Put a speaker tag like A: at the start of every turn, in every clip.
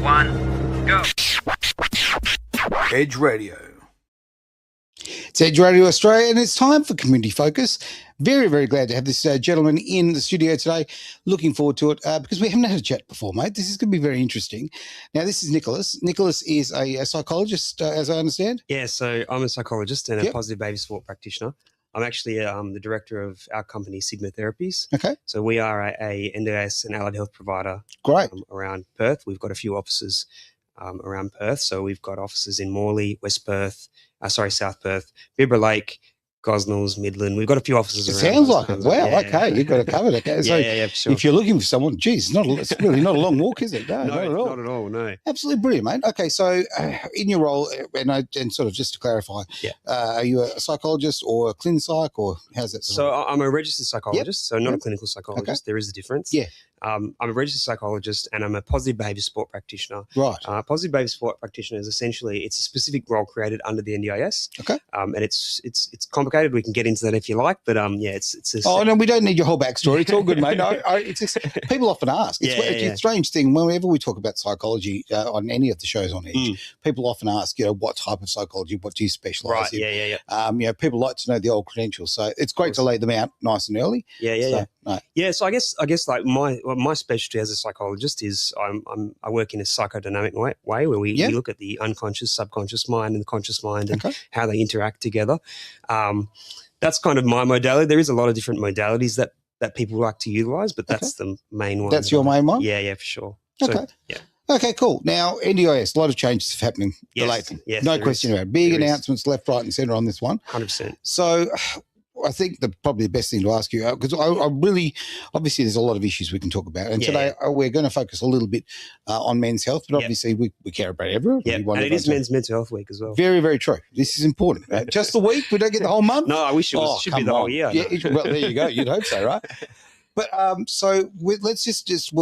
A: 1, go.
B: Edge Radio.
C: It's Edge Radio Australia, and it's time for Community Focus. Very, very glad to have this gentleman in the studio today. Looking forward to it because we haven't had a chat before, mate. This is going to be very interesting. Now, this is Nicholas. Nicholas is a psychologist, as I understand.
D: Yeah, so I'm a psychologist and
C: Yep.
D: a positive behaviour support practitioner. I'm actually the director of our company, Sigma Therapies.
C: Okay,
D: So we are a NDIS and allied health provider
C: great.
D: around Perth. We've got a few offices around Perth. So we've got offices in Morley, West Perth, South Perth, Bibra Lake, Gosnells, Midland. We've got a few offices
C: It
D: around.
C: sounds like it. Wow,
D: Yeah.
C: okay, you've got it covered. Okay, so
D: yeah, for sure.
C: if you're looking for someone, geez, it's really not a long walk, is it? No,
D: No,
C: not at all.
D: not at all, no.
C: Absolutely brilliant, mate. Okay, so in your role, and sort of just to clarify,
D: Yeah.
C: are you a psychologist or a clin psych, or how's that?
D: So I'm a registered psychologist, so not
C: Yep.
D: a clinical psychologist.
C: Okay.
D: There is a difference.
C: Yeah.
D: I'm a registered psychologist and I'm a positive behaviour support practitioner.
C: Right.
D: Positive behaviour support practitioner is essentially it's a specific role created under the NDIS.
C: Okay.
D: And it's complicated. We can get into that if you like, but it's a,
C: Oh no, we don't need your whole backstory. It's all good, mate. No, it's just, people often ask. It's
D: Yeah.
C: a strange thing. Whenever we talk about psychology on any of the shows on Edge, people often ask, what type of psychology? What do you specialise
D: right.
C: in?
D: Yeah.
C: People like to know the old credentials, so it's great to lay them out nice and early.
D: Yeah.
C: No.
D: Yeah, so I guess like my specialty as a psychologist is I work in a psychodynamic way where we look at the unconscious, subconscious mind and the conscious mind and how they interact together. That's kind of my modality. There is a lot of different modalities that people like to utilise, but that's the main one.
C: That's your main one?
D: Yeah, for sure.
C: Okay.
D: So, yeah.
C: Okay, cool. Now, NDIS, a lot of changes happening lately.
D: Yes,
C: no
D: there
C: question
D: is.
C: about it. Big
D: There is.
C: announcements left, right and centre on this one.
D: 100%.
C: So I think probably the best thing to ask you, because I really, obviously there's a lot of issues we can talk about. And today we're going to focus a little bit on men's health, but obviously we care about everyone.
D: Yeah, and it is Men's Mental Health Week as well.
C: Very, very true. This is important. Just the week? We don't get the whole month?
D: No, I wish it was. Should be the whole year.
C: Yeah, well, there you go. You'd hope so, right? But so we'll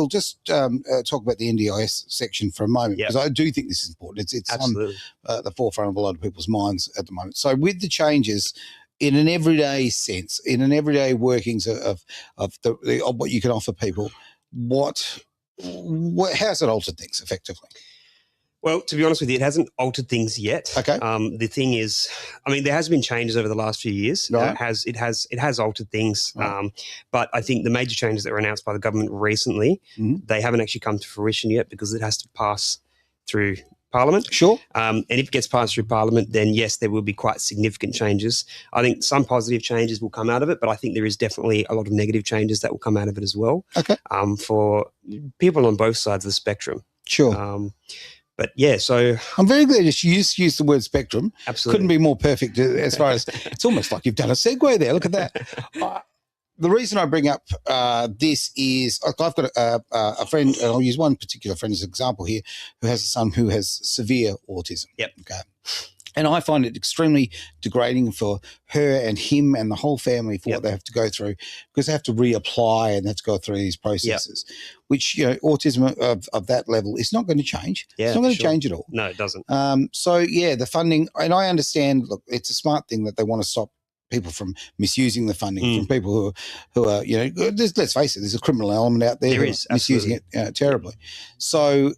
C: just talk about the NDIS section for a moment because I do think this is important. It's
D: Absolutely
C: on the forefront of a lot of people's minds at the moment. So with the changes in an everyday sense, in an everyday workings of what you can offer people, how's it altered things effectively?
D: Well, to be honest with you, it hasn't altered things yet.
C: Okay.
D: The thing is, there has been changes over the last few years.
C: Right.
D: It has altered things.
C: Right.
D: But I think the major changes that were announced by the government recently, they haven't actually come to fruition yet because it has to pass through Parliament.
C: Sure.
D: And if it gets passed through Parliament, then yes, there will be quite significant changes. I think some positive changes will come out of it, but I think there is definitely a lot of negative changes that will come out of it as well.
C: Okay.
D: For people on both sides of the spectrum.
C: Sure.
D: But yeah, so
C: I'm very glad you used the word spectrum.
D: Absolutely.
C: Couldn't be more perfect as far as it's almost like you've done a segue there. Look at that. The reason I bring up this is I've got a friend, and I'll use one particular friend as an example here, who has a son who has severe autism.
D: Yep.
C: Okay. And I find it extremely degrading for her and him and the whole family for what they have to go through because they have to reapply and they have to go through these processes, which, autism of that level is not going to change.
D: Yeah,
C: it's not going to
D: sure.
C: change at all.
D: No, it doesn't.
C: The funding, and I understand, look, it's a smart thing that they want to stop people from misusing the funding, from people who are, let's face it, there's a criminal element out there.
D: There is,
C: misusing it terribly. So,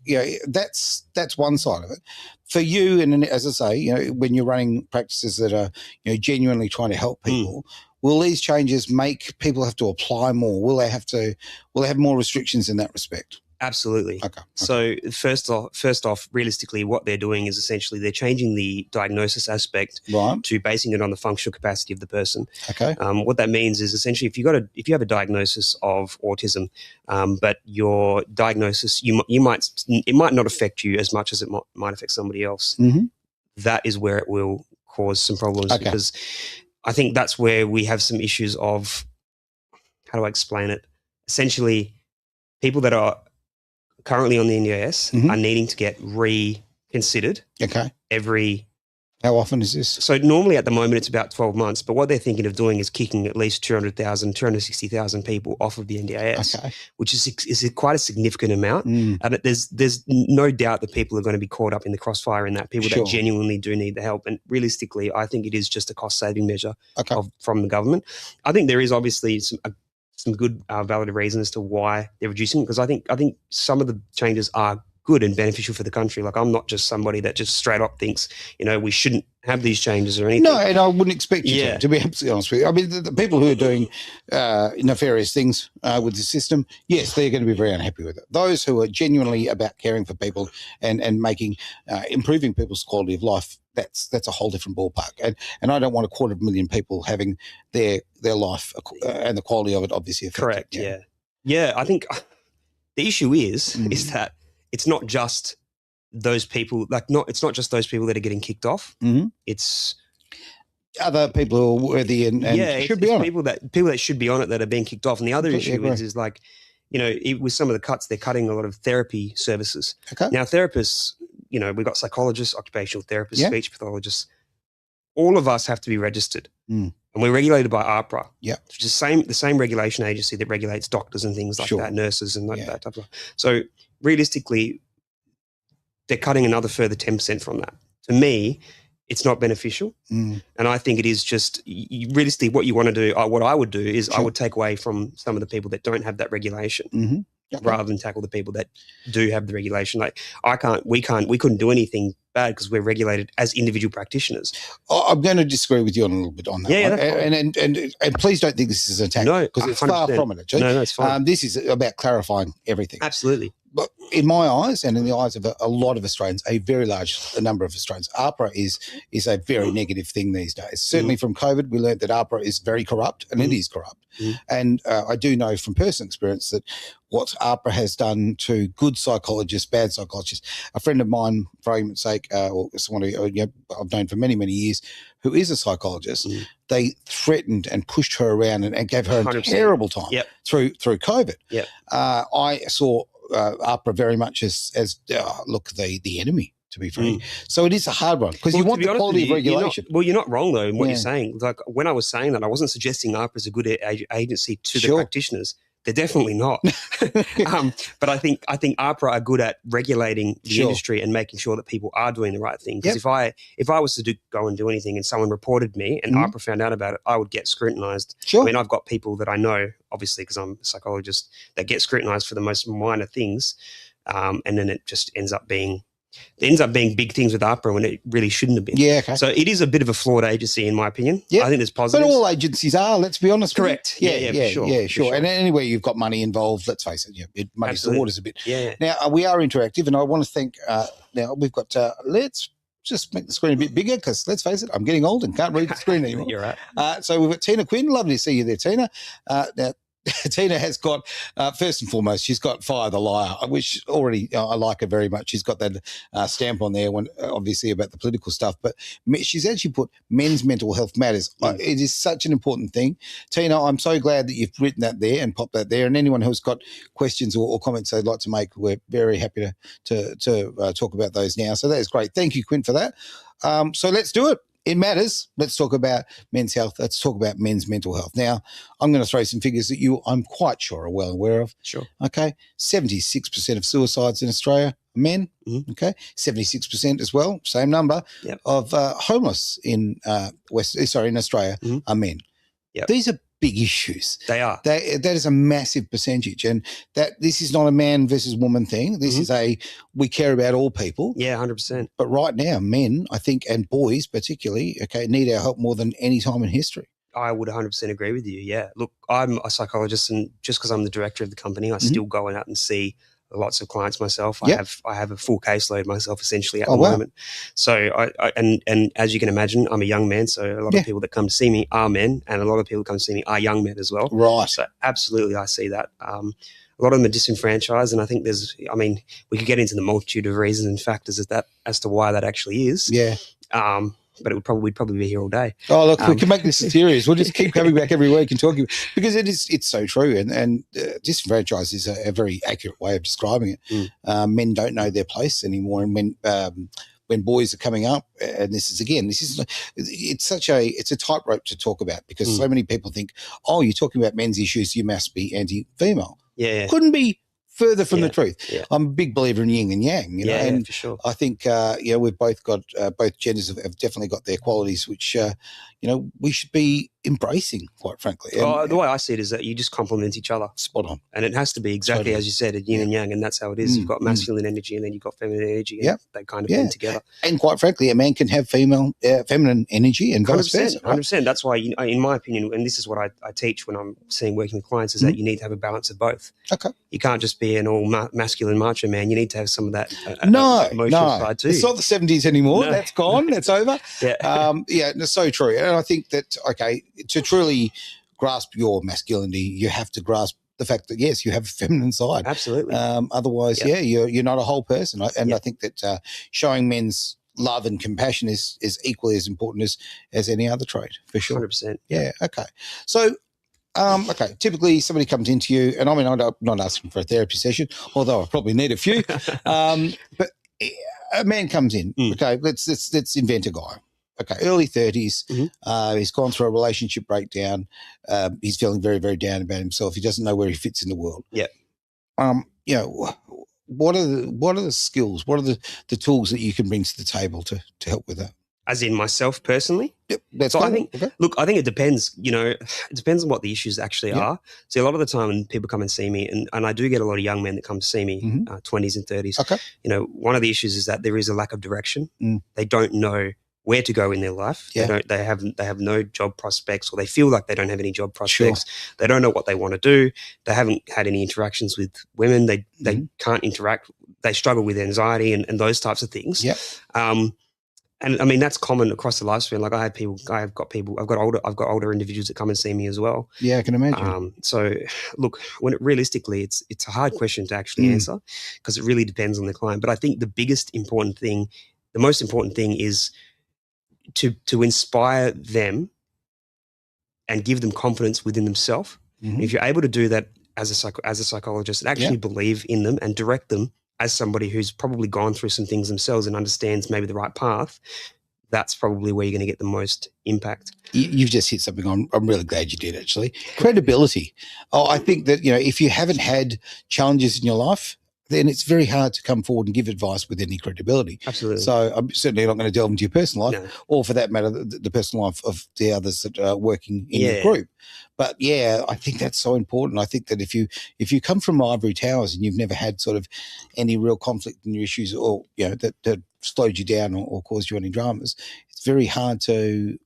C: that's one side of it. For you, and as I say, when you're running practices that are, genuinely trying to help people, will these changes make people have to apply more? Will they have more restrictions in that respect?
D: Absolutely.
C: Okay.
D: So first off, realistically, what they're doing is essentially they're changing the diagnosis aspect to basing it on the functional capacity of the person.
C: Okay.
D: What that means is essentially if you have a diagnosis of autism, but your diagnosis it might not affect you as much as it might affect somebody else.
C: Mm-hmm.
D: That is where it will cause some problems because I think that's where we have some issues of, how do I explain it? Essentially, people that are currently on the NDIS are needing to get reconsidered every
C: How often is this?
D: So normally at the moment it's about 12 months, but what they're thinking of doing is kicking at least 260,000 people off of the NDIS, which is quite a significant amount. And there's no doubt that people are going to be caught up in the crossfire in that, people that genuinely do need the help. And realistically, I think it is just a cost-saving measure from the government. I think there is obviously some good valid reason as to why they're reducing it, because I think some of the changes are good and beneficial for the country. Like, I'm not just somebody that just straight up thinks, we shouldn't have these changes or anything.
C: No, and I wouldn't expect you to be absolutely honest with you. I mean, the people who are doing nefarious things with the system, yes, they're going to be very unhappy with it. Those who are genuinely about caring for people and making, improving people's quality of life, that's a whole different ballpark. And I don't want 250,000 people having their life and the quality of it obviously affected.
D: Correct, yeah. Yeah, I think the issue is that it's not just those people, it's not just those people that are getting kicked off. It's
C: other people who are worthy and should be on
D: people that should be on it that are being kicked off. And the other issue is like, with some of the cuts, they're cutting a lot of therapy services.
C: Okay.
D: Now, therapists, we've got psychologists, occupational therapists, speech pathologists. All of us have to be registered. And we're regulated by AHPRA, which is the same regulation agency that regulates doctors and things like that, nurses and like that type of. So realistically, they're cutting another further 10% from that. To me, it's not beneficial. And I think it is just realistically what you want to do. What I would do is I would take away from some of the people that don't have that regulation rather than tackle the people that do have the regulation. Like we couldn't do anything bad because we're regulated as individual practitioners.
C: I'm going to disagree with you a little bit on that.
D: Yeah,
C: and please don't think this is an attack because it's far from it. Actually.
D: No, it's fine.
C: This is about clarifying everything.
D: Absolutely.
C: But in my eyes and in the eyes of a lot of Australians, a very large number of Australians, AHPRA is a very negative thing these days. Certainly from COVID, we learned that AHPRA is very corrupt, and it is corrupt. And I do know from personal experience that what AHPRA has done to good psychologists, bad psychologists. A friend of mine, for argument's sake, or someone who I've known for many, many years, who is a psychologist, they threatened and pushed her around and gave her 100%. A terrible time through COVID. I saw AHPRA very much as the enemy, to be frank. So it is a hard one because you want the quality of regulation.
D: You're not wrong though in what you're saying. Like when I was saying that, I wasn't suggesting AHPRA is a good agency to the practitioners. They're definitely not. But I think AHPRA are good at regulating the industry and making sure that people are doing the right thing. Because if I was to go and do anything and someone reported me and AHPRA found out about it, I would get scrutinised. I mean, I've got people that I know, obviously, because I'm a psychologist, that get scrutinised for the most minor things, and then it just ends up being big things with AHPRA when it really shouldn't have been.
C: Yeah, okay.
D: So it is a bit of a flawed agency, in my opinion. I think there's positives.
C: But all agencies are, let's be honest.
D: Correct. Yeah, for sure.
C: Yeah, sure. And anywhere you've got money involved, let's face it, it muddies the waters a bit. Now, we are interactive, and I want to thank, now we've got, let's just make the screen a bit bigger because, let's face it, I'm getting old and can't read the screen anymore.
D: You're right.
C: So we've got Tina Quinn. Lovely to see you there, Tina. Now, Tina has got, first and foremost, she's got Fire the Liar, which already I like her very much. She's got that stamp on there, obviously about the political stuff, but she's actually put men's mental health matters. It is such an important thing. Tina, I'm so glad that you've written that there and popped that there. And anyone who's got questions or comments they'd like to make, we're very happy to talk about those now. So that is great. Thank you, Quinn, for that. So let's do it. It matters. Let's talk about men's health. Let's talk about men's mental health. Now, I'm going to throw some figures that I'm quite sure are well aware of.
D: Sure.
C: Okay. 76% of suicides in Australia are men. Okay. 76% as well, same number, of homeless in Australia are men. These are big issues.
D: They are.
C: That is a massive percentage, and that this is not a man versus woman thing. This is we care about all people.
D: Yeah, 100%.
C: But right now, men, I think, and boys particularly, need our help more than any time in history.
D: I would 100% agree with you. Yeah. Look, I'm a psychologist, and just because I'm the director of the company, I still go out and see lots of clients myself. I have a full caseload myself essentially at the moment. So and as you can imagine, I'm a young man, so a lot of people that come to see me are men, and a lot of people that come to see me are young men as well.
C: Right.
D: So absolutely, I see that. A lot of them are disenfranchised, and I think we could get into the multitude of reasons and factors as to why that actually is.
C: Yeah.
D: But we'd probably be here all day.
C: Oh, look, we can make this serious. We'll just keep coming back every week and talking, because it's so true. And disenfranchised is a very accurate way of describing it. Men don't know their place anymore. And when boys are coming up, and it's a tightrope to talk about, because so many people think, oh, you're talking about men's issues, you must be anti-female.
D: Yeah.
C: Couldn't be further from the truth. Yeah. I'm a big believer in yin and yang, and
D: for sure.
C: I think, we've both got, both genders have definitely got their qualities, which, we should be embracing, quite frankly.
D: The way I see it is that you just complement each other.
C: Spot on.
D: And it has to be exactly as you said, a yin and yang, and that's how it is. You've got masculine energy and then you've got feminine energy, and they kind of blend together.
C: And quite frankly, a man can have feminine energy and vice versa.
D: 100%. That's why, in my opinion, and this is what I teach when I'm working with clients, is that you need to have a balance of both.
C: Okay.
D: You can't just be an all masculine macho man. You need to have some of that emotional side too.
C: It's not the 70s anymore. No. That's gone. That's over. It's so true. And I think that, to truly grasp your masculinity, you have to grasp the fact that, yes, you have a feminine side.
D: Absolutely.
C: Otherwise, you're not a whole person. And I think that showing men's love and compassion is equally as important as any other trait, for sure.
D: 100%.
C: Yeah, okay. So, typically somebody comes into you, and I mean, I'm not asking for a therapy session, although I probably need a few, but a man comes in, okay, let's invent a guy. Okay, early 30s, he's gone through a relationship breakdown. He's feeling very, very down about himself. He doesn't know where he fits in the world.
D: Yeah.
C: What are the skills? What are the tools that you can bring to the table to help with that?
D: As in myself personally?
C: Yep, that's
D: so I think, look, I think it depends, it depends on what the issues actually are. So a lot of the time when people come and see me, and I do get a lot of young men that come to see me, 20s and 30s.
C: Okay.
D: One of the issues is that there is a lack of direction. They don't know where to go in their life.
C: Yeah.
D: They have no job prospects, or they feel like they don't have any job prospects. Sure. They don't know what they want to do. They haven't had any interactions with women. They can't interact. They struggle with anxiety and those types of things.
C: Yeah.
D: And I mean, that's common across the lifespan. Like I've got older individuals that come and see me as well.
C: Yeah, I can imagine.
D: So look, realistically, it's a hard question to actually answer, because it really depends on the client. But I think the most important thing is to inspire them and give them confidence within themselves. If you're able to do that as a psychologist, and actually believe in them and direct them as somebody who's probably gone through some things themselves and understands maybe the right path, that's probably where you're going to get the most impact.
C: You've just hit something I'm really glad you did, actually. Credibility. I think that, if you haven't had challenges in your life, then it's very hard to come forward and give advice with any credibility.
D: Absolutely.
C: So I'm certainly not going to delve into your personal life, or for that matter, the personal life of the others that are working in your group. But I think that's so important. I think that if you come from ivory towers and you've never had sort of any real conflict in your issues, or that slowed you down or caused you any dramas, it's really hard to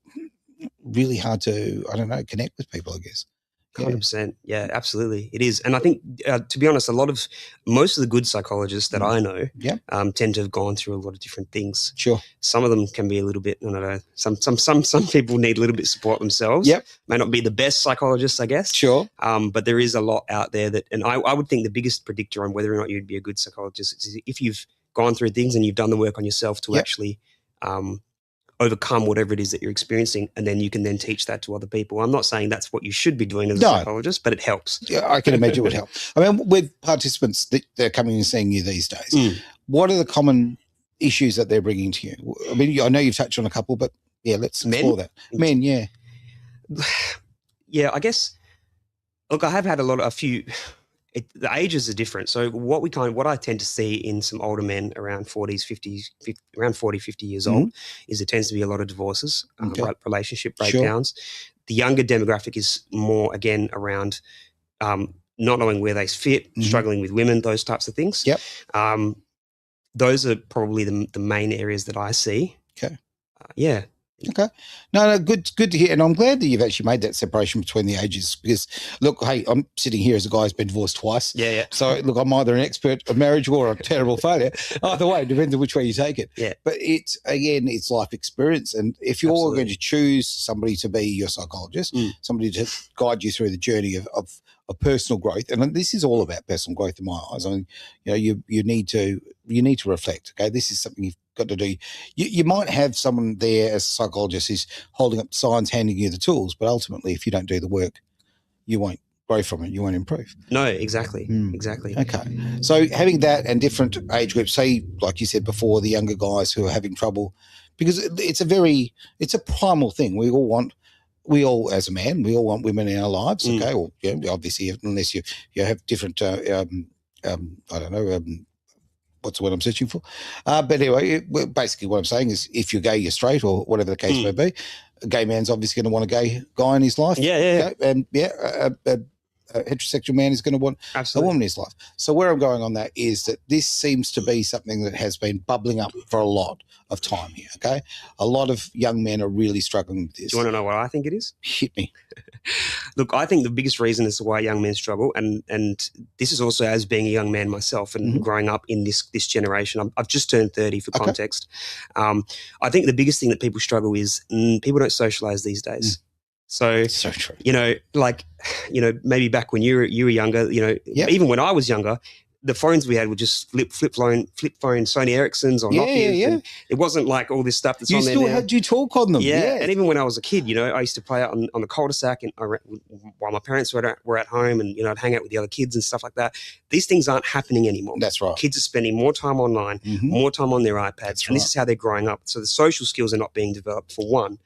C: connect with people, I guess.
D: 100%. Yeah, absolutely. It is. And I think, to be honest, most of the good psychologists that I know tend to have gone through a lot of different things.
C: Sure. Some
D: of them can be a little bit, I don't know, some people need a little bit of support themselves.
C: Yep.
D: May not be the best psychologists, I guess.
C: Sure.
D: But there is a lot out there and I would think the biggest predictor on whether or not you'd be a good psychologist is if you've gone through things and you've done the work on yourself to actually overcome whatever it is that you're experiencing, and then you can then teach that to other people. I'm not saying that's what you should be doing as a psychologist, but it helps.
C: Yeah, I can imagine it would help. I mean, with participants that they're coming and seeing you these days, what are the common issues that they're bringing to you? I mean, I know you've touched on a couple, but let's explore that. Men, yeah.
D: Yeah, I guess, look, I have had a few. The ages are different. So what I tend to see in some older men around 40s, 50s, around 40, 50 years old is there tends to be a lot of divorces, relationship breakdowns. Sure. The younger demographic is more, again, around not knowing where they fit, struggling with women, those types of things.
C: Yep.
D: Those are probably the main areas that I see.
C: Okay.
D: Yeah.
C: Okay. No, good to hear. And I'm glad that you've actually made that separation between the ages, because, look, hey, I'm sitting here as a guy who's been divorced twice.
D: Yeah.
C: So, look, I'm either an expert of marriage or a terrible failure. Either way, it depends on which way you take it.
D: Yeah.
C: But it's life experience. And if you're going to choose somebody to be your psychologist, somebody to guide you through the journey of personal growth, and this is all about personal growth in my eyes. I mean, you need to reflect. Okay, this is something you've got to do. You might have someone there as a psychologist who's holding up signs, handing you the tools, but ultimately, if you don't do the work, you won't grow from it. You won't improve.
D: No, exactly. Exactly.
C: Okay. So having that and different age groups, say, like you said before, the younger guys who are having trouble, because it's a primal thing. We all, as a man, we all want women in our lives. Okay. Or obviously, unless you have different, I don't know, what's the word I'm searching for? But anyway, basically what I'm saying is, if you're gay, you're straight, or whatever the case may be, a gay man's obviously going to want a gay guy in his life.
D: Yeah.
C: Okay? And a heterosexual man is going to want a woman in his life. So where I'm going on that is that this seems to be something that has been bubbling up for a lot of time here, okay? A lot of young men are really struggling with this.
D: Do you want to know what I think it is?
C: Hit me.
D: Look, I think the biggest reason as to why young men struggle, and this is also as being a young man myself and growing up in this generation. I've just turned 30 for context. I think the biggest thing that people struggle is people don't socialize these days. So
C: true.
D: Maybe back when you were younger, even when I was younger, the phones we had were just flip phone Sony Ericssons or Nokias. Yeah. It wasn't like all this stuff that's on there now.
C: You still had you talk on them.
D: Yeah. And even when I was a kid, I used to play out on the cul-de-sac and while my parents were at home, and I'd hang out with the other kids and stuff like that. These things aren't happening anymore.
C: That's right.
D: Kids are spending more time online, more time on their iPads, and this is how they're growing up. So the social skills are not being developed, for one.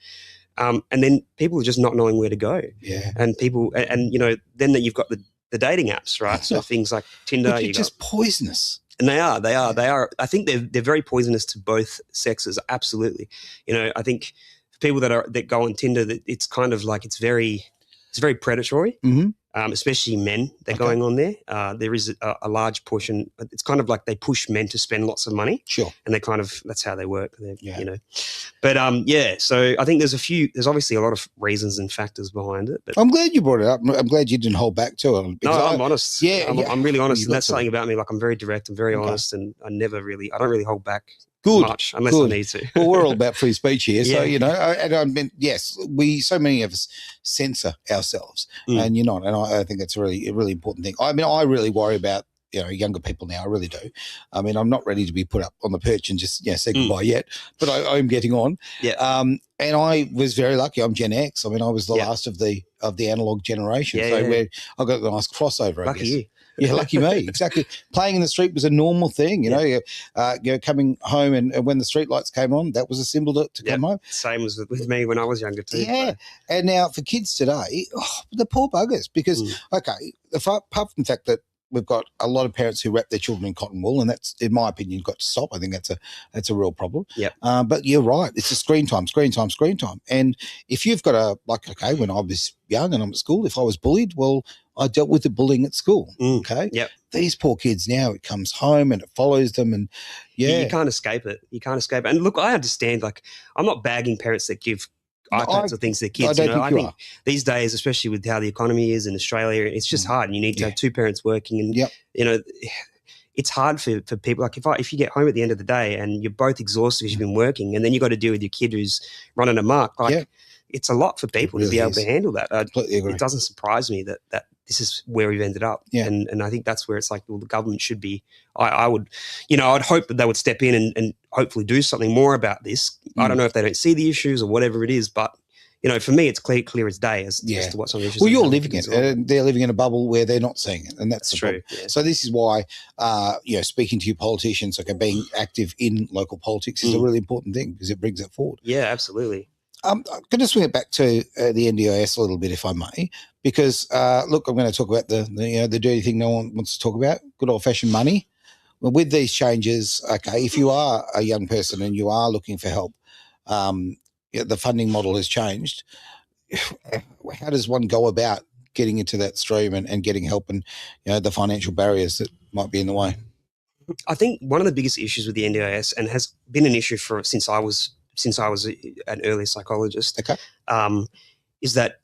D: And then people are just not knowing where to go.
C: Yeah.
D: And people, then that you've got the dating apps, right? So things like Tinder.
C: Which are just poisonous.
D: And they are. I think they're very poisonous to both sexes. Absolutely. I think for people that go on Tinder, that it's kind of like it's very predatory. Especially men that are going on there. There is a large portion. It's kind of like they push men to spend lots of money.
C: Sure.
D: And that's how they work. But so I think there's obviously a lot of reasons and factors behind it. But
C: I'm glad you brought it up. I'm glad you didn't hold back to it.
D: No, I'm honest.
C: Yeah.
D: I'm really honest. And that's something about me. Like, I'm very direct. I'm very honest, and I don't really hold back.
C: Good.
D: Much, unless I need to.
C: Well, we're all about free speech here. So, and I mean, yes, so many of us censor ourselves, and you're not. And I think that's a really important thing. I mean, I really worry about, younger people now. I really do. I mean, I'm not ready to be put up on the perch and just, say goodbye yet, but I'm getting on.
D: Yeah.
C: And I was very lucky. I'm Gen X. I mean, I was the last of the analog generation. Where I got a nice crossover.
D: Lucky you.
C: Yeah, lucky me. Exactly. Playing in the street was a normal thing, coming home and when the street lights came on, that was a symbol to come home.
D: Same as with me when I was younger too.
C: Yeah. So. And now for kids today, the poor buggers, because, apart from the fact that we've got a lot of parents who wrap their children in cotton wool, and that's, in my opinion, got to stop. I think that's a real problem.
D: Yeah.
C: But you're right. It's a screen time. And if you've got when I was young and I'm at school, if I was bullied, well, I dealt with the bullying at school. Okay.
D: Yep.
C: These poor kids now, it comes home and it follows them, and
D: you can't escape it. And look, I understand. Like, I'm not bagging parents that give iPads or things to their kids. I think these days, especially with how the economy is in Australia, it's just hard, and you need to have two parents working, and it's hard for people. Like, if you get home at the end of the day and you're both exhausted because you've been working, and then you got to deal with your kid who's running amok, it's a lot for people to be able to handle that.
C: Completely agree.
D: It doesn't surprise me that this is where we've ended up.
C: Yeah.
D: And I think that's where it's like, well, the government should be, I'd hope that they would step in and hopefully do something more about this. I don't know if they don't see the issues or whatever it is, but for me, it's clear as day as to what some of the issues.
C: Well, you're living it. They're living in a bubble where they're not seeing it, and that's the
D: true.
C: Yeah. So this is why, speaking to your politicians, being active in local politics is a really important thing, because it brings it forward.
D: Yeah, absolutely.
C: I'm going to swing it back to the NDIS a little bit, if I may, because look, I'm going to talk about the dirty thing no one wants to talk about, good old fashioned money. Well, with these changes, if you are a young person and you are looking for help, the funding model has changed. How does one go about getting into that stream and getting help, and the financial barriers that might be in the way?
D: I think one of the biggest issues with the NDIS, and has been an issue since I was an early psychologist, is that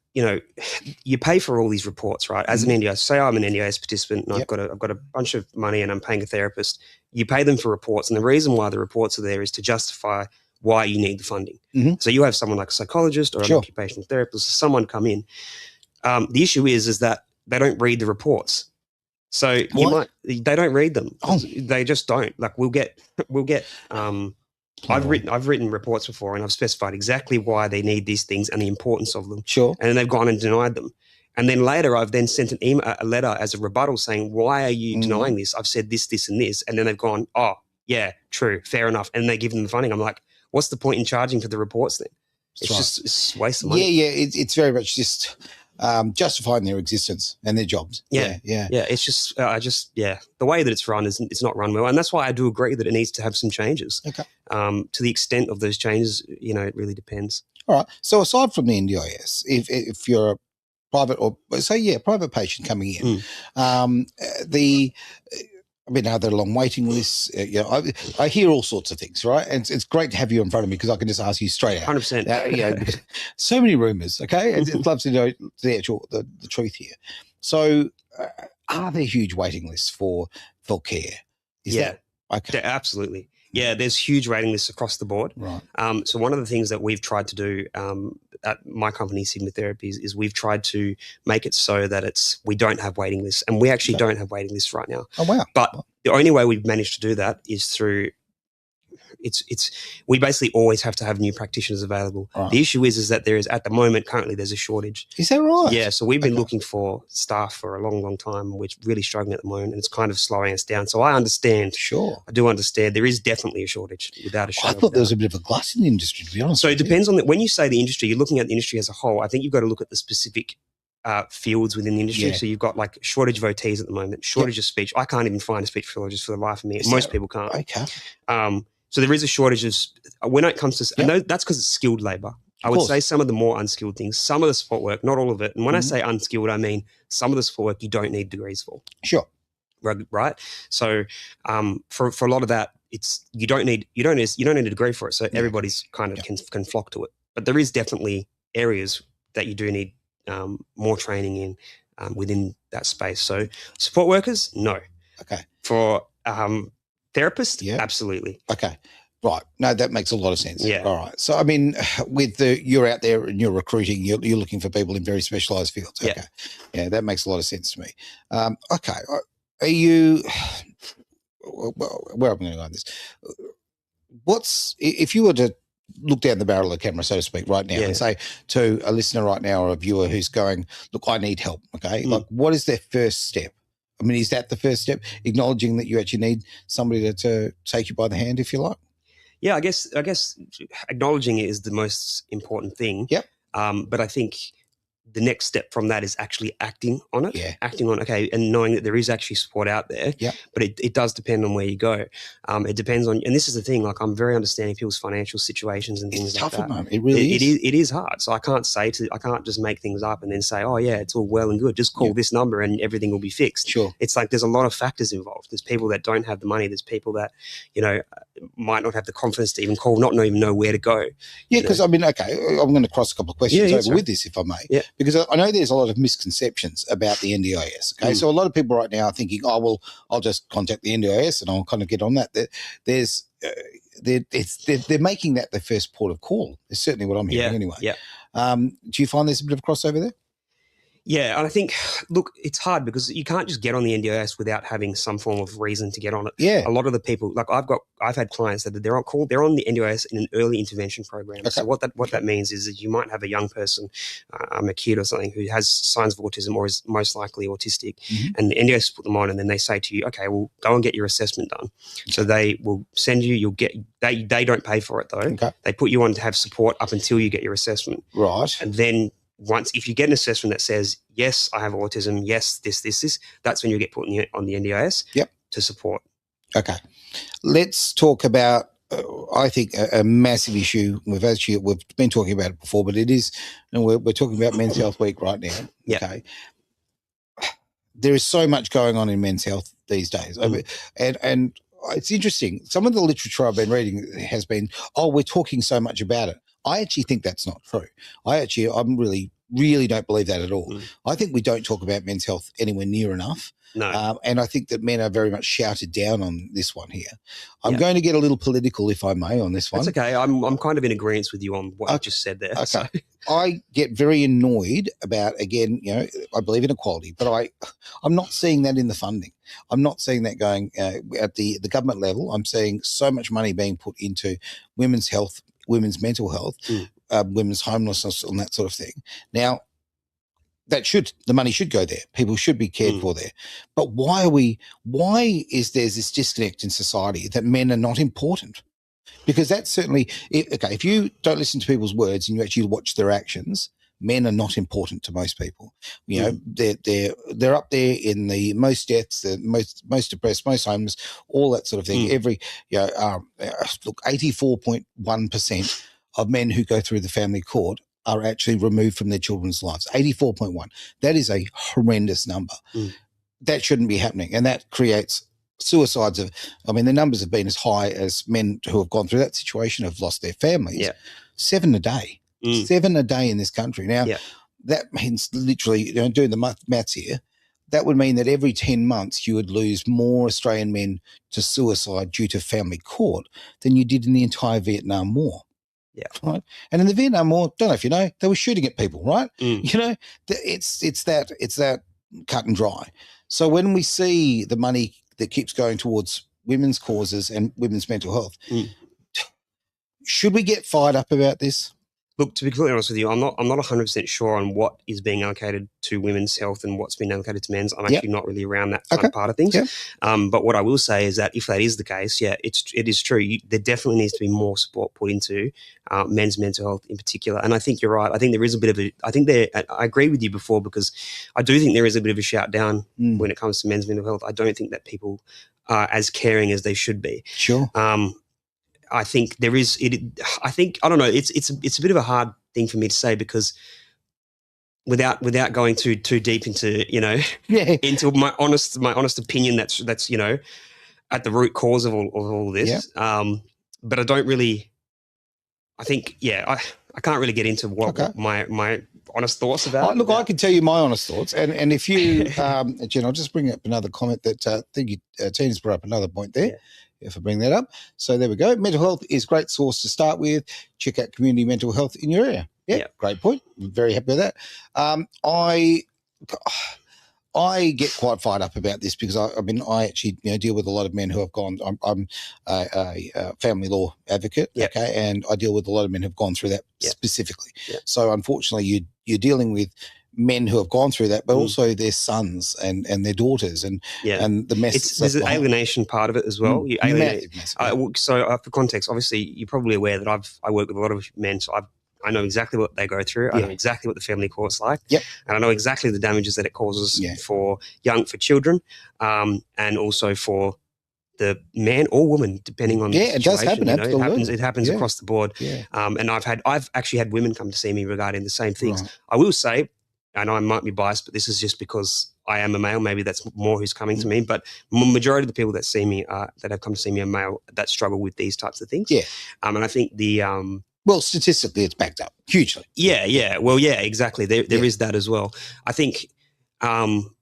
D: you pay for all these reports, right? As an NDIS, say I'm an NDIS participant and I've got a bunch of money and I'm paying a therapist. You pay them for reports, and the reason why the reports are there is to justify why you need the funding. So you have someone like a psychologist or an occupational therapist, someone come in. The issue is that they don't read the reports. So they don't read them. They just don't. Like, we'll get. I've written reports before, and I've specified exactly why they need these things and the importance of them.
C: Sure.
D: And then they've gone and denied them. And then later, I've then sent a letter as a rebuttal saying, why are you denying this? I've said this, this, and this. And then they've gone, oh, yeah, true, fair enough. And they give them the funding. I'm like, what's the point in charging for the reports then? It's a waste of money.
C: Yeah. It's very much just justifying their existence and their jobs. Yeah.
D: It's just, the way that it's run it's not run well, and that's why I do agree that it needs to have some changes.
C: Okay.
D: To the extent of those changes, it really depends.
C: All right. So aside from the NDIS, if you're a private private patient coming in, are there long waiting lists? I hear all sorts of things, right? And it's great to have you in front of me because I can just ask you straight out.
D: 100%.
C: So many rumors, okay? And I'd love to know the truth here. So are there huge waiting lists for care? Is that okay?
D: Absolutely. Yeah, there's huge waiting lists across the board.
C: Right.
D: So one of the things that we've tried to do at my company, Sigma Therapies, is we've tried to make it so that we don't have waiting lists, and we actually don't have waiting lists right now.
C: Oh wow!
D: But the only way we've managed to do that is through. We basically always have to have new practitioners available. Right. The issue is that currently there's a shortage.
C: Is that right?
D: Yeah. So we've been looking for staff for a long, long time. We're really struggling at the moment, and it's kind of slowing us down. So I understand.
C: Sure.
D: I do understand. There is definitely a shortage, without a shadow.
C: I thought there was a bit of a glut in the industry, to be honest.
D: So it depends on when you say the industry, you're looking at the industry as a whole. I think you've got to look at the specific fields within the industry. Yeah. So you've got like shortage of OTs at the moment, shortage of speech. I can't even find a speech pathologist for the life of me. Most people can't.
C: Okay.
D: So there is a shortage of when it comes to, and that's because it's skilled labor. I would say some of the more unskilled things, some of the support work, not all of it. And when I say unskilled, I mean some of the support work you don't need degrees for.
C: Sure.
D: Right. So for a lot of that, you don't need a degree for it. So everybody's kind of can flock to it. But there is definitely areas that you do need more training in within that space. So support workers, no.
C: Okay.
D: For therapists, absolutely.
C: Okay. Right. No, that makes a lot of sense.
D: Yeah.
C: All right. So, I mean, you're out there and you're recruiting, you're looking for people in very specialised fields. Okay. Yeah, that makes a lot of sense to me. Okay. Are you, where am I going to go on this? If you were to look down the barrel of the camera, so to speak, right now and say to a listener right now or a viewer who's going, look, I need help. Okay. Like, what is their first step? I mean, is that the first step? Acknowledging that you actually need somebody to take you by the hand, if you like?
D: Yeah, I guess acknowledging it is the most important thing.
C: Yep.
D: But I think the next step from that is actually acting on it.
C: Yeah.
D: Acting on, and knowing that there is actually support out there.
C: Yeah.
D: But it does depend on where you go. It depends on, and this is the thing, like I'm very understanding of people's financial situations and things like that.
C: It's tough at the moment. It really is.
D: It is hard. So I can't just make things up and then say, oh yeah, it's all well and good. Just call this number and everything will be fixed.
C: Sure.
D: It's like there's a lot of factors involved. There's people that don't have the money. There's people that, might not have the confidence to even call, not even know where to go.
C: Yeah, because I mean, okay, I'm going to cross a couple of questions over with this, if I may.
D: Yeah.
C: Because I know there's a lot of misconceptions about the NDIS. Okay, so a lot of people right now are thinking, oh well, I'll just contact the NDIS and I'll kind of get on that. They're making that their first port of call. It's certainly what I'm hearing anyway.
D: Yeah.
C: Do you find there's a bit of a crossover there?
D: Yeah, and I think, look, it's hard because you can't just get on the NDIS without having some form of reason to get on it.
C: Yeah. A
D: lot of the people, like I've had clients that they're on the NDIS in an early intervention program. Okay. So what that means is that you might have a young person, a kid or something who has signs of autism or is most likely autistic, and the NDIS put them on, and then they say to you, okay, well, go and get your assessment done. Okay. So they will send you, they don't pay for it though.
C: Okay.
D: They put you on to have support up until you get your assessment.
C: Right.
D: And then if you get an assessment that says, yes, I have autism, yes, this, that's when you get put on the NDIS to support.
C: Okay. Let's talk about, I think, a massive issue. We've been talking about it before, but it is, and we're talking about Men's Health Week right now.
D: Yep.
C: Okay. There is so much going on in men's health these days. And it's interesting. Some of the literature I've been reading has been, we're talking so much about it. I actually think that's not true. I'm really don't believe that at all. I think we don't talk about men's health anywhere near enough.
D: No.
C: And I think that men are very much shouted down on this one here. I'm going to get a little political, if I may, on this one.
D: That's okay. I'm kind of in agreement with you on what you just said there.
C: Okay.
D: So.
C: I get very annoyed about, again, I believe in equality, but I'm not seeing that in the funding. I'm not seeing that going at the government level. I'm seeing so much money being put into women's health, women's mental health, women's homelessness and that sort of thing. Now, the money should go there. People should be cared for there. But why is there this disconnect in society that men are not important? Because that's certainly, if you don't listen to people's words and you actually watch their actions, men are not important to most people. They're up there in the most deaths, the most depressed, most homeless, all that sort of thing. Look, 84.1% of men who go through the family court are actually removed from their children's lives. 84.1. That is a horrendous number. That shouldn't be happening. And that creates suicides the numbers have been as high as men who have gone through that situation have lost their families. 7 a day. 7 a day in this country. Now, that means literally, doing the maths here, that would mean that every 10 months you would lose more Australian men to suicide due to family court than you did in the entire Vietnam War. Right. And in the Vietnam War, don't know if you know, they were shooting at people, right? It's that cut and dry. So when we see the money that keeps going towards women's causes and women's mental health, should we get fired up about this?
D: Look, to be completely honest with you, I'm not 100% sure on what is being allocated to women's health and what's been allocated to men's. I'm actually not really around that part of things. But what I will say is that if that is the case, it is true. There definitely needs to be more support put into men's mental health in particular. And I think you're right. I think there is a bit of I agree with you before, because I do think there is a bit of a shout down when it comes to men's mental health. I don't think that people are as caring as they should be.
C: Sure.
D: I think there is. I don't know. It's a bit of a hard thing for me to say, because without going too deep into into my honest opinion, that's at the root cause of all this. But I don't really. I think I can't really get into what my honest thoughts about.
C: Look, I can tell you my honest thoughts, and if you, Jen, I'll just bring up another comment that I think Tina's brought up another point there. If I bring that up. So there we go. Mental health is a great source to start with. Check out community mental health in your area. Great point. I'm very happy with that. I get quite fired up about this because I actually deal with a lot of men who have gone. I'm a family law advocate, and I deal with a lot of men who've gone through that specifically. So unfortunately, you're dealing with men who have gone through that, but also their sons and their daughters and the mess.
D: There's an alienation part of it as well. You alienate. So for context, obviously, you're probably aware that I work with a lot of men, so I know exactly what they go through. I know exactly what the family court's like, and I know exactly the damages that it causes for children, and also for the man or woman, depending on the situation.
C: It does happen. Absolutely.
D: It happens across the board. And I've actually had women come to see me regarding the same things. Right. I will say, I know I might be biased, but this is just because I am a male. Maybe that's more who's coming to me. But majority of the people that see me, that have come to see me, are male that struggle with these types of things. And I think
C: well, statistically, it's backed up hugely.
D: Well, exactly. There is that as well. I think. So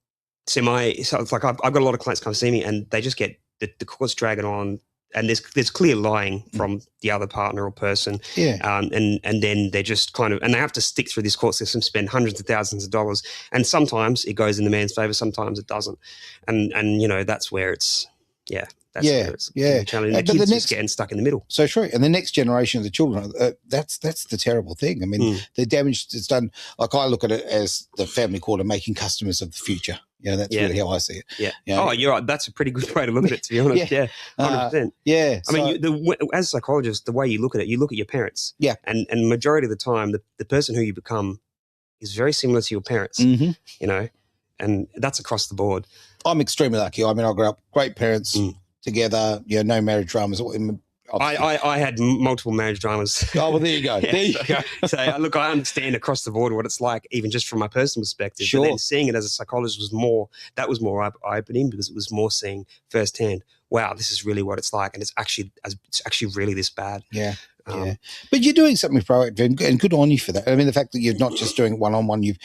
D: it's like I've got a lot of clients come see me, and they just get the court's dragging on. And there's clear lying from the other partner or person, and then they're just and they have to stick through this court system, spend hundreds of thousands of dollars, and sometimes it goes in the man's favour, sometimes it doesn't, and that's where it's where it's challenging. The kids just getting stuck in the middle.
C: So true. And the next generation of the children, that's the terrible thing. I mean, the damage that's done. Like I look at it as the family court are making customers of the future. That's really how I see it.
D: Oh, you're right. That's a pretty good way to look at it, to be honest. 100%. I mean, as a psychologist, the way you look at it, you look at your parents. And majority of the time, the person who you become is very similar to your parents, and that's across the board.
C: I'm extremely lucky. I mean, I grew up great parents together, no marriage dramas.
D: I had multiple marriage dramas.
C: Oh, well, there you go.
D: So look, I understand across the board what it's like, even just from my personal perspective.
C: Sure.
D: But then seeing it as a psychologist was more eye-opening, because it was more seeing firsthand, wow, this is really what it's like, and it's actually really this bad.
C: But you're doing something proactive, and good on you for that. I mean, the fact that you're not just doing it one-on-one, you've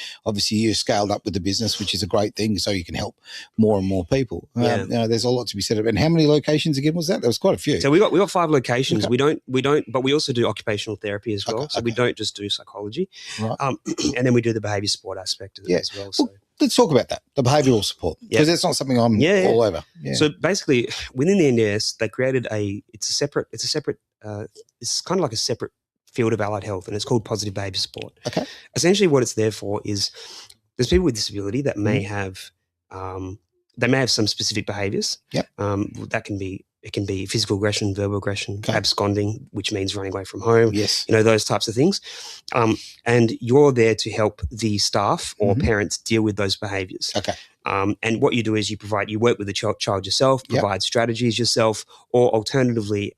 C: scaled up with the business, which is a great thing, so you can help more and more people. There's a lot to be said. And how many locations again was that? There was quite a few.
D: So we got 5 locations. Okay. We don't, but we also do occupational therapy as well. So we don't just do psychology,
C: right?
D: And then we do the behaviour support aspect of it as well. So.
C: Let's talk about that, the behavioural support, because that's not something I'm all over.
D: So basically, within the NDIS, they created it's kind of like a separate field of allied health, and it's called positive behaviour support.
C: Okay.
D: Essentially, what it's there for is there's people with disability that may have some specific behaviours. It can be physical aggression, verbal aggression, absconding, which means running away from home.
C: Yes.
D: Those types of things. And you're there to help the staff or parents deal with those behaviours.
C: Okay.
D: And what you do is you work with the child yourself, provide strategies yourself, or alternatively,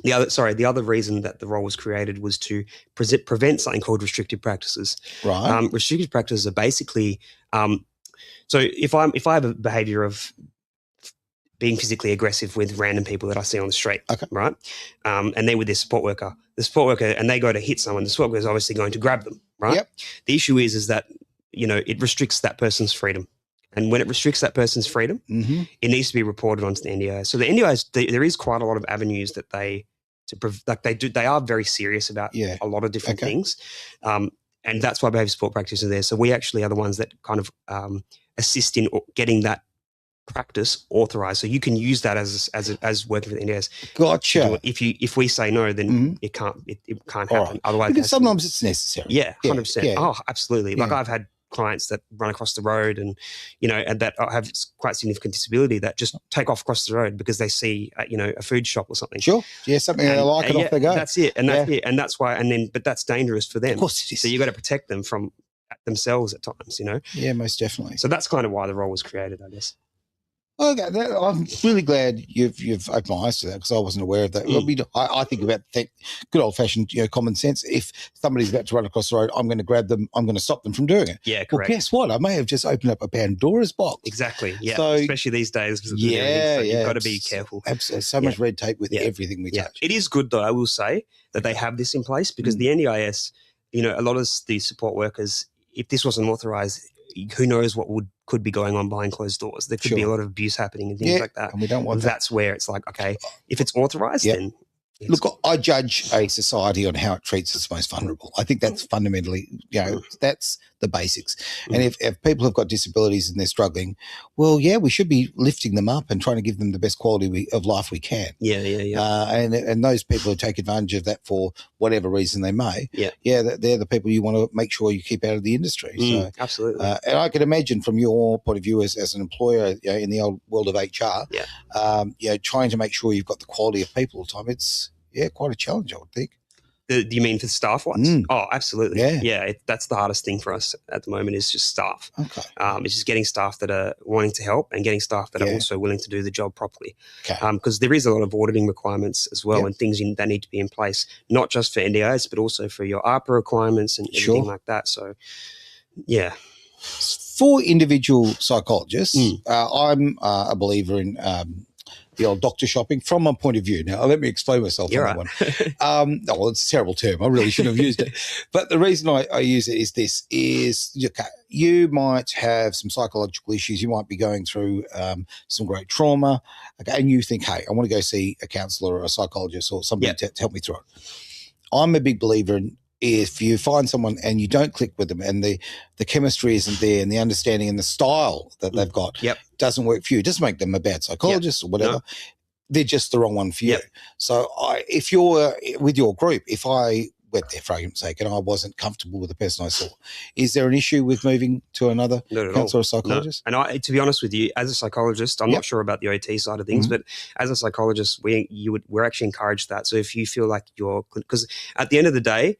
D: The other reason that the role was created was to prevent something called restrictive practices.
C: Right.
D: Restrictive practices are basically, so if I have a behavior of being physically aggressive with random people that I see on the street,
C: Okay.
D: right? And they're with their support worker. The support worker, and they go to hit someone, the support worker is obviously going to grab them, right?
C: Yep.
D: The issue is that, it restricts that person's freedom. And when it restricts that person's freedom, it needs to be reported onto the NDIS. So the NDIS, there is quite a lot of avenues that they are very serious about a lot of different things. And that's why behavior support practitioners are there. So we actually are the ones that kind of assist in getting that practice authorized, so you can use that as working for the NDIS.
C: Gotcha.
D: If we say no, then it can't happen. Right. Otherwise,
C: because sometimes it's necessary.
D: Yeah, 100%. Oh, absolutely. Like I've had clients that run across the road, and and that have quite significant disability that just take off across the road because they see a food shop or something.
C: Sure. Yeah, something they like, and off they go.
D: That's it, and that's it, and that's why. But that's dangerous for them.
C: Of course it is.
D: So you got to protect them from themselves at times.
C: Yeah, most definitely.
D: So that's kind of why the role was created, I guess.
C: Okay, I'm really glad you've opened my eyes to that, because I wasn't aware of that. I think about good old fashioned common sense. If somebody's about to run across the road, I'm going to grab them. I'm going to stop them from doing it.
D: Yeah, correct.
C: Well, guess what? I may have just opened up a Pandora's box.
D: Exactly. Yeah. So, especially these days. You've got to be careful.
C: Absolutely. So much red tape with everything we touch.
D: It is good, though, I will say, that they have this in place, because the NDIS, a lot of the support workers, if this wasn't authorized, who knows what could be going on behind closed doors. There could be a lot of abuse happening and things like that.
C: And we don't want that.
D: That's where it's like, okay, if it's authorized, then...
C: Look, I judge a society on how it treats its most vulnerable. I think that's fundamentally, that's the basics. And if people have got disabilities and they're struggling, well, we should be lifting them up and trying to give them the best quality of life we can.
D: Yeah.
C: And those people who take advantage of that for whatever reason they may, they're the people you want to make sure you keep out of the industry. So,
D: absolutely.
C: And I can imagine from your point of view as an employer, in the old world of HR, trying to make sure you've got the quality of people all the time. It's quite a challenge, I would think.
D: Do you mean for staff ones? Oh, absolutely. Yeah. That's the hardest thing for us at the moment, is just staff.
C: Okay.
D: It's just getting staff that are wanting to help, and getting staff that are also willing to do the job properly.
C: Okay.
D: Because there is a lot of auditing requirements as well, and things that need to be in place, not just for NDIS, but also for your ARPA requirements and everything like that. So, yeah.
C: For individual psychologists, I'm a believer in the old doctor shopping from my point of view. Now, let me explain myself on that one. Well, it's a terrible term. I really shouldn't have used it. But the reason I use it is you might have some psychological issues. You might be going through some great trauma, and you think, hey, I want to go see a counsellor or a psychologist or somebody to help me through it. I'm a big believer in, if you find someone and you don't click with them, and the chemistry isn't there, and the understanding and the style that they've got doesn't work for you, it doesn't make them a bad psychologist or whatever. No. They're just the wrong one for you. So if you're with your group, if I went there for argument's sake and I wasn't comfortable with the person I saw, is there an issue with moving to another counsellor or psychologist?
D: No. And to be honest with you, as a psychologist, I'm not sure about the OT side of things, but as a psychologist, we're actually encouraged that. So if you feel like because at the end of the day,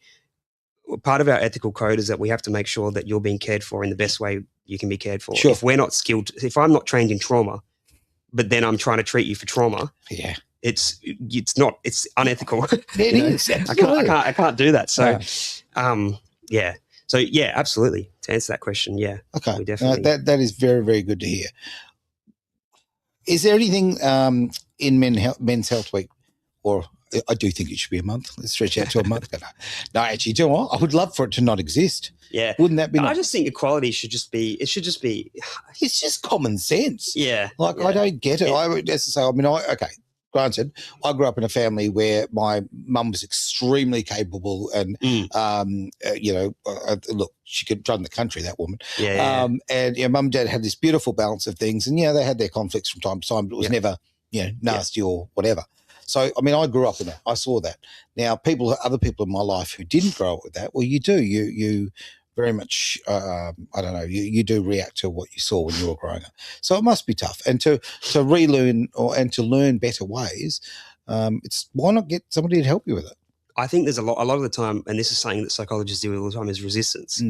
D: part of our ethical code is that we have to make sure that you're being cared for in the best way you can be cared for.
C: Sure.
D: If we're not skilled, if I'm not trained in trauma, but then I'm trying to treat you for trauma, it's unethical.
C: It is.
D: I can't do that. So, So absolutely. To answer that question,
C: okay,
D: we definitely
C: that is very, very good to hear. Is there anything in Men's Health Week, or I do think it should be a month. Let's stretch out to a month. No, actually, do you know what? I would love for it to not exist.
D: Yeah.
C: Wouldn't that be nice?
D: I just think equality should just be.
C: It's just common sense.
D: Yeah.
C: I don't get it. Granted, I grew up in a family where my mum was extremely capable and, look, she could run the country, that woman. And mum and dad had this beautiful balance of things, and, they had their conflicts from time to time, but it was never, nasty or whatever. So, I grew up in that. I saw that. Now, other people in my life who didn't grow up with that, well, you do. You very much, you do react to what you saw when you were growing up. So it must be tough. And to relearn and to learn better ways, why not get somebody to help you with it?
D: I think there's a lot of the time, and this is something that psychologists deal with all the time, is resistance.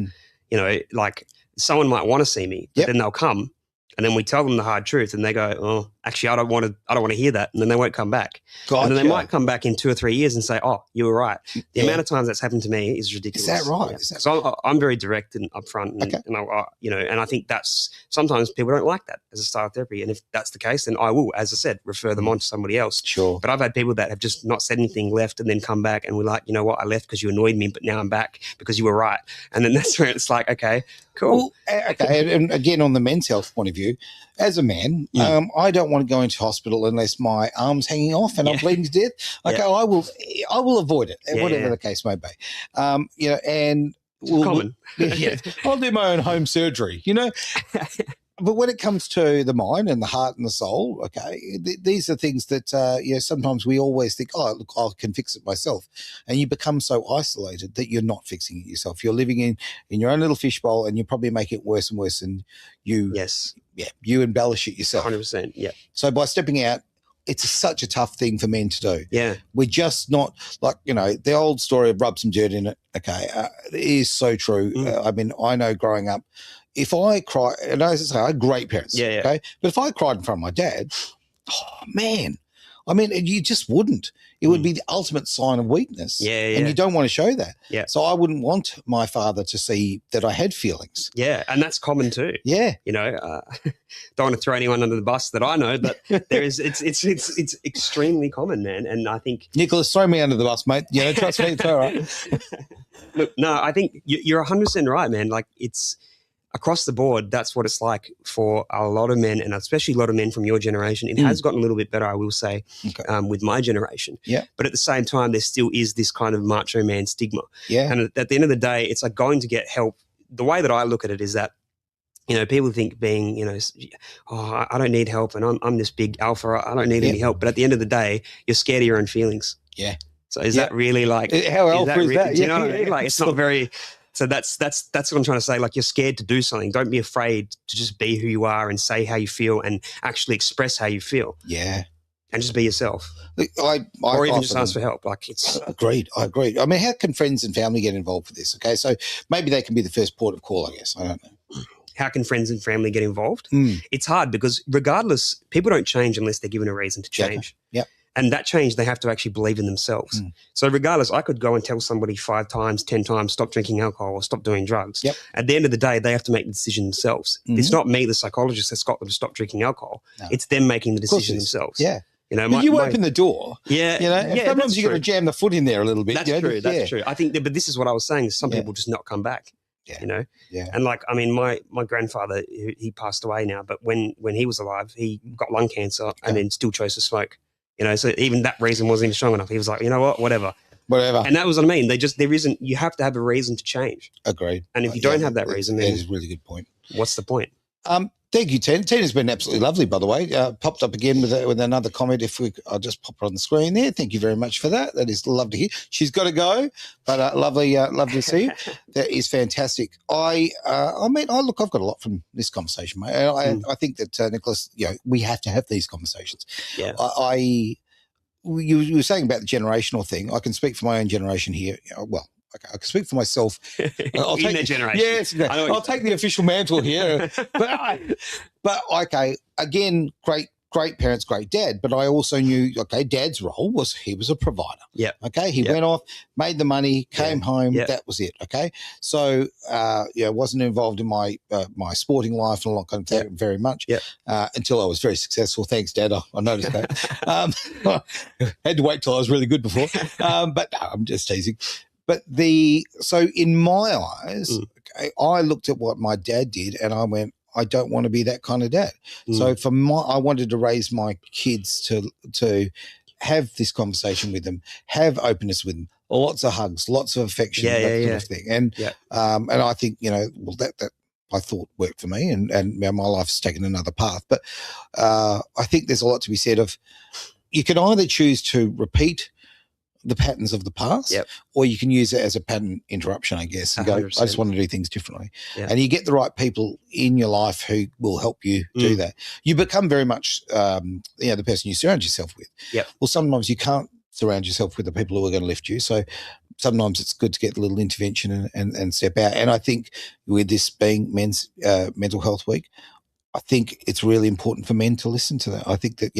D: Like someone might want to see me, but then they'll come, and then we tell them the hard truth, and they go, actually, I don't want to hear that. And then they won't come back.
C: Gotcha.
D: And then they might come back in 2 or 3 years and say, oh, you were right. The amount of times that's happened to me is ridiculous.
C: Is that right?
D: Yeah. So I'm very direct and upfront. And, and I think that's sometimes people don't like that as a style of therapy. And if that's the case, then I will, as I said, refer them on to somebody else.
C: Sure.
D: But I've had people that have just not said anything, left, and then come back and we're like, you know what, I left because you annoyed me, but now I'm back because you were right. And then that's where it's like, okay, cool.
C: Well, okay. And again, on the men's health point of view, as a man, I don't want to go into hospital unless my arm's hanging off and I'm bleeding to death. Okay, I will avoid it, whatever the case may be. And
D: common.
C: I'll do my own home surgery, But when it comes to the mind and the heart and the soul, okay, these are things that, sometimes we always think, oh, look, I can fix it myself. And you become so isolated that you're not fixing it yourself. You're living in your own little fishbowl and you probably make it worse and worse. And you embellish it yourself.
D: 100%, yeah.
C: So by stepping out, it's such a tough thing for men to do.
D: Yeah.
C: We're just not like, the old story of rub some dirt in it. Okay. It is so true. I mean, I know growing up, if I cry, and as I say, I had great parents.
D: Yeah.
C: Okay. But if I cried in front of my dad, oh man, I mean, you just wouldn't. It would be the ultimate sign of weakness.
D: Yeah.
C: And you don't want to show that.
D: Yeah.
C: So I wouldn't want my father to see that I had feelings.
D: Yeah. And that's common too.
C: Yeah.
D: Don't want to throw anyone under the bus that I know, but there is, it's extremely common, man. And I think
C: Nicholas, throw me under the bus, mate. Trust me, it's all right.
D: Look, no, I think you're 100% right, man. Like it's across the board, that's what it's like for a lot of men, and especially a lot of men from your generation. It has gotten a little bit better, I will say, with my generation.
C: Yeah.
D: But at the same time, there still is this kind of macho man stigma.
C: Yeah.
D: And at the end of the day, it's like going to get help. The way that I look at it is that, people think being, I don't need help and I'm this big alpha, I don't need any help. But at the end of the day, you're scared of your own feelings.
C: Yeah.
D: So is that really like,
C: how alpha is that?
D: Do you know what I mean? Like it's not very... So that's what I'm trying to say. Like you're scared to do something. Don't be afraid to just be who you are and say how you feel and actually express how you feel.
C: Yeah.
D: And just be yourself.
C: Or
D: even just ask for help. Like it's
C: Agreed. I agree. I mean, how can friends and family get involved with this? Okay. So maybe they can be the first port of call, I guess. I don't know.
D: How can friends and family get involved? It's hard because regardless, people don't change unless they're given a reason to change.
C: Yeah.
D: And that change, they have to actually believe in themselves. So regardless, I could go and tell somebody 5 times, 10 times, stop drinking alcohol or stop doing drugs.
C: Yep.
D: At the end of the day, they have to make the decision themselves. It's not me, the psychologist, that's got them to stop drinking alcohol. No. It's them making the decision themselves.
C: Yeah. But you open the door.
D: Yeah.
C: Sometimes you've got to jam the foot in there a little bit.
D: That's true. That's true. I think, but this is what I was saying. Some people just not come back.
C: Yeah. Yeah.
D: And like, I mean, my grandfather, he passed away now, but when he was alive, he got lung cancer and then still chose to smoke. So even that reason wasn't even strong enough. He was like, you know what, whatever. And that was what I mean. You have to have a reason to change.
C: Agreed.
D: And if you don't have that reason, then
C: that is a really good point.
D: What's the point?
C: Thank you, Tina. Tina's been absolutely lovely, by the way. Popped up again with another comment. I'll just pop it on the screen there. Thank you very much for that. That is lovely to hear. She's got to go, but lovely to see you. That is fantastic. I've got a lot from this conversation, mate. I think that Nicholas, we have to have these conversations.
D: Yeah.
C: You were saying about the generational thing. I can speak for my own generation here. Well, okay, I can speak for myself.
D: I'll take their generation.
C: Yes, I'll take the official mantle here. But okay, again, great parents, great dad. But I also knew, dad's role was he was a provider.
D: Yeah.
C: Okay, he went off, made the money, came home. Yeah. That was it. Okay, so wasn't involved in my my sporting life and all that kind of thing very much. Yeah. Until I was very successful. Thanks, Dad. I noticed that. Had to wait till I was really good before. But no, I'm just teasing. But so in my eyes, I looked at what my dad did and I went, I don't want to be that kind of dad. So I wanted to raise my kids to have this conversation with them, have openness with them, lots of hugs, lots of affection, that sort of thing. And I think, that I thought worked for me and my life's taken another path. But I think there's a lot to be said of you can either choose to repeat the patterns of the past, or you can use it as a pattern interruption, I guess, and 100%. Go, I just want to do things differently. Yeah. And you get the right people in your life who will help you do that. You become very much, the person you surround yourself with. Yep. Well, sometimes you can't surround yourself with the people who are going to lift you. So sometimes it's good to get a little intervention and step out. And I think with this being Men's Mental Health Week, I think it's really important for men to listen to that. I think that,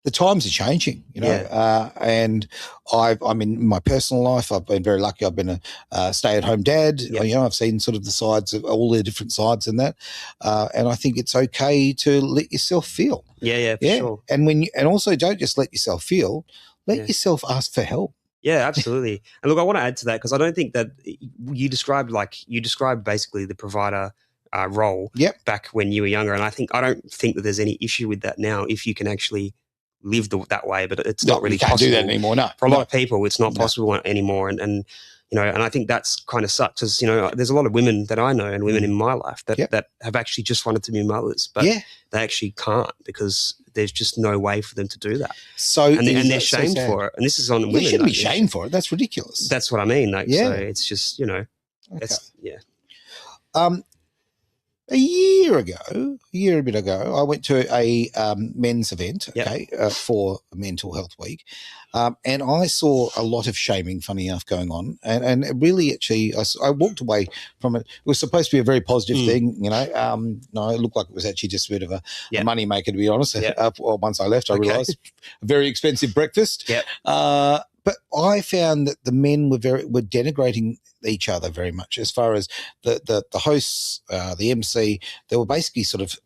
C: the times are changing, and I'm in my personal life. I've been very lucky. I've been a stay-at-home dad.
D: Yep.
C: I've seen sort of the sides of all the different sides in that, and I think it's okay to let yourself feel.
D: Yeah, for sure.
C: And also don't just let yourself feel. Let yourself ask for help.
D: Yeah, absolutely. And look, I want to add to that because I don't think that you described basically the provider role back when you were younger, and I don't think that there's any issue with that now if you can actually live that way, but it's not really possible.
C: You can't do that anymore. No,
D: for a lot of people, it's not possible anymore, and and I think that's kind of sucks because there's a lot of women that I know and women in my life that have actually just wanted to be mothers, but they actually can't because there's just no way for them to do that.
C: So
D: and they're shamed for it, and this is on women.
C: You shouldn't be shamed for it. That's ridiculous.
D: That's what I mean. So it's just it's
C: A year and a bit ago, I went to a men's event, for Mental Health Week, and I saw a lot of shaming, funny enough, going on, and it really actually, I walked away from it. It was supposed to be a very positive thing, No, it looked like it was actually just a bit of a money maker, to be honest. Once I left, I realised a very expensive breakfast. But I found that the men were denigrating each other very much as far as the hosts, the MC. They were basically sort of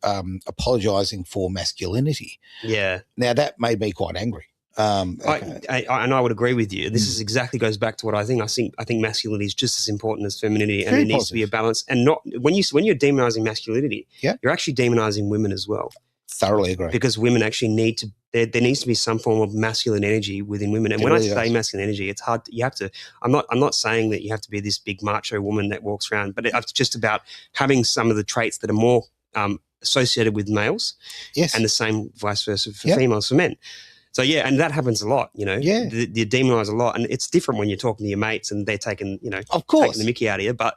C: apologising for masculinity. Yeah. Now that made me quite angry.
D: And I would agree with you. This is exactly goes back to what I think. I think masculinity is just as important as femininity, and there needs to be a balance. And not when you're demonizing masculinity, you're actually demonizing women as well.
C: Thoroughly agree. Because
D: women actually need to. There needs to be some form of masculine energy within women. And when I say masculine energy, it's hard. You have to. I'm not saying that you have to be this big macho woman that walks around, but it's just about having some of the traits that are more associated with males. Yes. And the same vice versa for females, for men. So and that happens a lot, You demonize a lot, and it's different when you're talking to your mates and they're taking,
C: of course,
D: taking the mickey out of you. But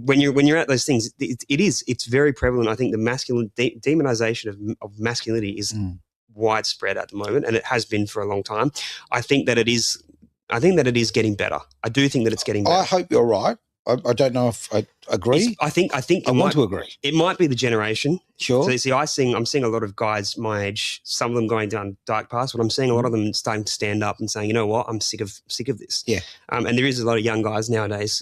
D: when you're at those things, it's very prevalent. I think the masculine demonization of masculinity is widespread at the moment, and it has been for a long time. I think that it is getting better. I do think that it's getting better.
C: I hope you're right. I don't know if I agree.
D: I think I want to agree. It might be the generation.
C: Sure.
D: So you see, I'm seeing a lot of guys my age, some of them going down dark paths, but I'm seeing a lot of them starting to stand up and saying, you know what, I'm sick of this.
C: Yeah.
D: And there is a lot of young guys nowadays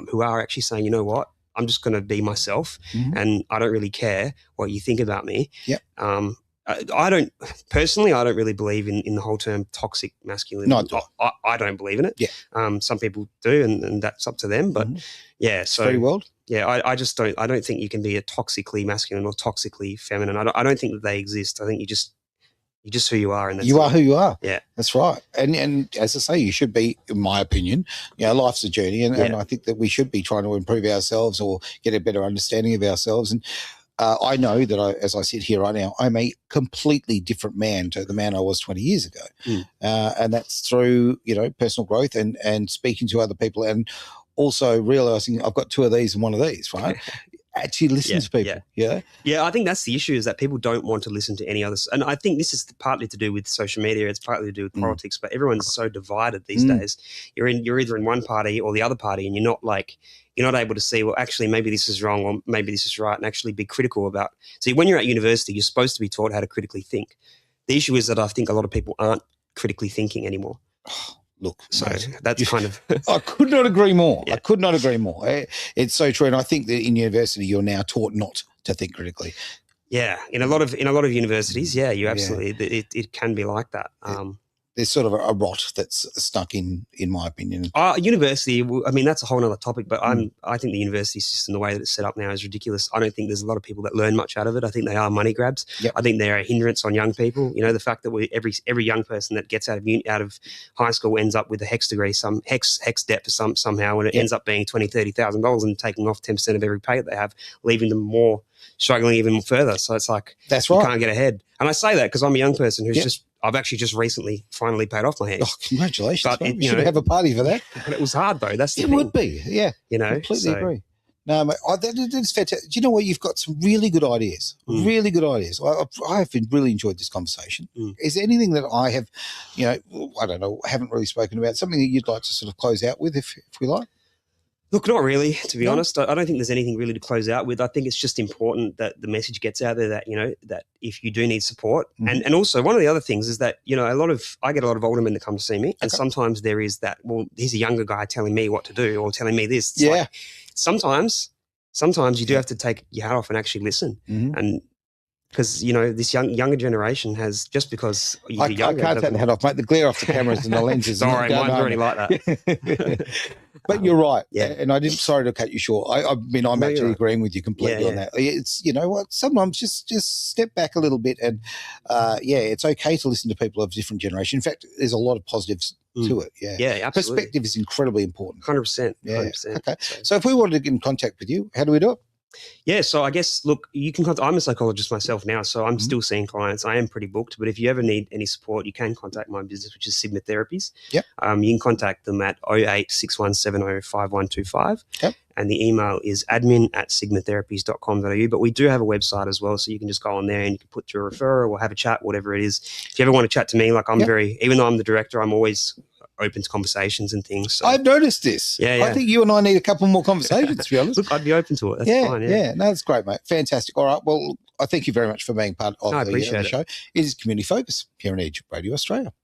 D: who are actually saying, you know what, I'm just going to be myself, and I don't really care what you think about me.
C: Yep.
D: I don't really believe in the whole term toxic masculinity.
C: No,
D: I don't believe in it.
C: Yeah.
D: Some people do, and that's up to them. But so
C: free world.
D: Yeah, I just don't. I don't think you can be a toxically masculine or toxically feminine. I don't think that they exist. I think you're just who you are, and
C: you are who you are.
D: Yeah,
C: that's right. And as I say, you should be, in my opinion. Life's a journey, and I think that we should be trying to improve ourselves or get a better understanding of ourselves. And I know that as I sit here right now, I'm a completely different man to the man I was 20 years ago. And that's through, personal growth and speaking to other people, and also realizing I've got two of these and one of these, right? Actually listen to people.
D: Yeah, I think that's the issue, is that people don't want to listen to any others. And I think this is partly to do with social media. It's partly to do with politics, but everyone's so divided these days. You're either in one party or the other party, and you're not able to see, well, actually, maybe this is wrong or maybe this is right, and actually be critical about. See, when you're at university, you're supposed to be taught how to critically think. The issue is that I think a lot of people aren't critically thinking anymore.
C: Look,
D: so that's kind of.
C: I could not agree more. I could not agree more. It's so true, and I think that in university you're now taught not to think critically.
D: Yeah, in a lot of universities, you absolutely. It can be like that.
C: There's sort of a rot that's stuck in my opinion.
D: University, I mean, that's a whole other topic, but I think the university system, the way that it's set up now, is ridiculous. I don't think there's a lot of people that learn much out of it. I think they are money grabs.
C: Yep.
D: I think they're a hindrance on young people. The fact that every young person that gets out of high school ends up with a HECS degree, some HECS debt for somehow, and it ends up being $20,000-$30,000 and taking off 10% of every pay that they have, leaving them more struggling even further. So it's like,
C: that's right.
D: You can't get ahead. And I say that because I'm a young person who's I've actually just recently finally paid off my HECS.
C: Oh, congratulations. But you should have a party for that.
D: But it was hard though. That's the thing.
C: It would be, yeah. Completely agree. No, mate, that's fantastic. Do you know what? You've got some really good ideas. Really good ideas. I have really enjoyed this conversation. Is there anything that I have, I don't know, haven't really spoken about, something that you'd like to sort of close out with, if we like?
D: Look, not really, to be honest. I don't think there's anything really to close out with. I think it's just important that the message gets out there that, that if you do need support, and also one of the other things is that, I get a lot of older men that come to see me, and sometimes there is that, well, here's a younger guy telling me what to do or telling me this. It's like, sometimes you do have to take your hat off and actually listen. And because, this younger generation has, just because you're younger.
C: I can't take the head off, mate. The glare off the cameras and the lenses.
D: Sorry, mine's already like that.
C: But you're right. Yeah. And sorry to cut you short. I'm actually agreeing with you completely on that. It's, you know what, sometimes just step back a little bit and, it's okay to listen to people of different generations. In fact, there's a lot of positives to it. Yeah.
D: Yeah, absolutely.
C: Perspective is incredibly important.
D: 100%.
C: Yeah.
D: 100%.
C: Okay. So if we wanted to get in contact with you, how do we do it?
D: Yeah, so I guess, look, you can contact, I'm a psychologist myself now, so I'm still seeing clients. I am pretty booked, but if you ever need any support, you can contact my business, which is Sigma Therapies.
C: Yep.
D: You can contact them at 0861705125.
C: Yep.
D: And the email is admin@sigmatherapies.com.au. But we do have a website as well, so you can just go on there and you can put your referral or have a chat, whatever it is. If you ever want to chat to me, like even though I'm the director, I'm always open to conversations and things. So.
C: I've noticed this.
D: Yeah.
C: I think you and I need a couple more conversations, to be honest.
D: Look, I'd be open to it. That's fine.
C: Yeah. No, that's great, mate. Fantastic. All right. Well, I thank you very much for being part of the show. It is Community Focus here on Edge Radio Australia.